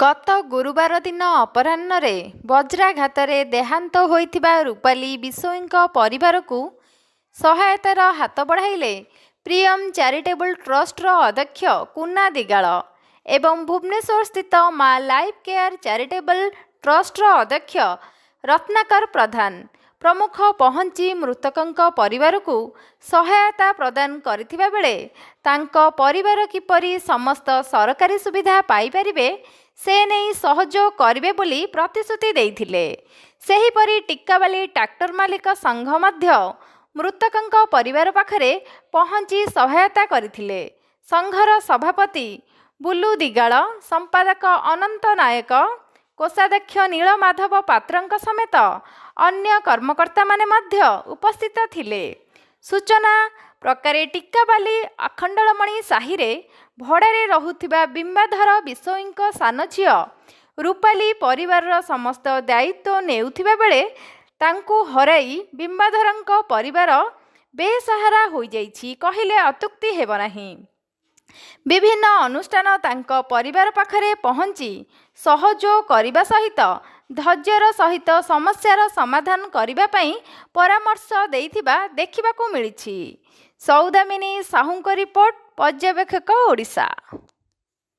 ଗତ ଗୁରୁବାର ଦିନ ଅପରାହ୍ନରେ ବଜ୍ରାଘାତରେ ଦେହାନ୍ତ ହୋଇଥିବା ରୂପାଲି ବିଶୋଇଙ୍କ ପରିବାରକୁ ସହାୟତାର ହାତ ବଢ଼ାଇଲେ ପ୍ରିୟମ୍ ଚାରିଟେବୁଲ୍ ଟ୍ରଷ୍ଟର ଅଧ୍ୟକ୍ଷ କୁନା ଦିଗାଳ ଏବଂ ଭୁବନେଶ୍ୱରସ୍ଥିତ ମା ଲାଇଫ୍ କେୟାର ଚାରିଟେବୁଲ୍ ଟ୍ରଷ୍ଟର ଅଧ୍ୟକ୍ଷ ରତ୍ନାକର ପ୍ରଧାନ ପ୍ରମୁଖ ପହଞ୍ଚି ମୃତକଙ୍କ ପରିବାରକୁ ସହାୟତା ପ୍ରଦାନ କରିଥିବା ବେଳେ ତାଙ୍କ ପରିବାର କିପରି ସମସ୍ତ ସରକାରୀ ସୁବିଧା ପାଇପାରିବେ ସେ ନେଇ ସହଯୋଗ କରିବେ ବୋଲି ପ୍ରତିଶ୍ରୁତି ଦେଇଥିଲେ। ସେହିପରି ଟିକାବାଲି ଟ୍ରାକ୍ଟର ମାଲିକ ସଂଘ ମଧ୍ୟ ମୃତକଙ୍କ ପରିବାର ପାଖରେ ପହଞ୍ଚି ସହାୟତା କରିଥିଲେ। ସଂଘର ସଭାପତି ବୁଲୁ ଦିଗାଳ, ସମ୍ପାଦକ ଅନନ୍ତ ନାୟକ, କୋଷାଧ୍ୟକ୍ଷ ନୀଳମାଧବ ପାତ୍ରଙ୍କ ସମେତ ଅନ୍ୟ କର୍ମକର୍ତ୍ତାମାନେ ମଧ୍ୟ ଉପସ୍ଥିତ ଥିଲେ। ସୂଚନା ପ୍ରକାରେ ଟିକାବାଲି ଆଖଣ୍ଡଳମଣି ସାହିରେ ଭଡ଼ାରେ ରହୁଥିବା ବିମ୍ବାଧର ବିଶୋଇଙ୍କ ସାନ ଝିଅ ରୂପାଲି ପରିବାରର ସମସ୍ତ ଦାୟିତ୍ୱ ନେଉଥିବା ବେଳେ ତାଙ୍କୁ ହରାଇ ବିମ୍ବାଧରଙ୍କ ପରିବାର ବେସାହାରା ହୋଇଯାଇଛି କହିଲେ ଅତ୍ୟୁକ୍ତି ହେବ ନାହିଁ। ବିଭିନ୍ନ ଅନୁଷ୍ଠାନ ତାଙ୍କ ପରିବାର ପାଖରେ ପହଞ୍ଚି ସହଯୋଗ କରିବା ସହିତ ଧୈର୍ଯ୍ୟର ସହିତ ସମସ୍ୟାର ସମାଧାନ କରିବା ପାଇଁ ପରାମର୍ଶ ଦେଇଥିବା ଦେଖିବାକୁ ମିଳିଛି। ସୌଦାମିନୀ ସାହୁଙ୍କ ରିପୋର୍ଟ, ପର୍ଯ୍ୟବେକ୍ଷକ, ଓଡ଼ିଶା।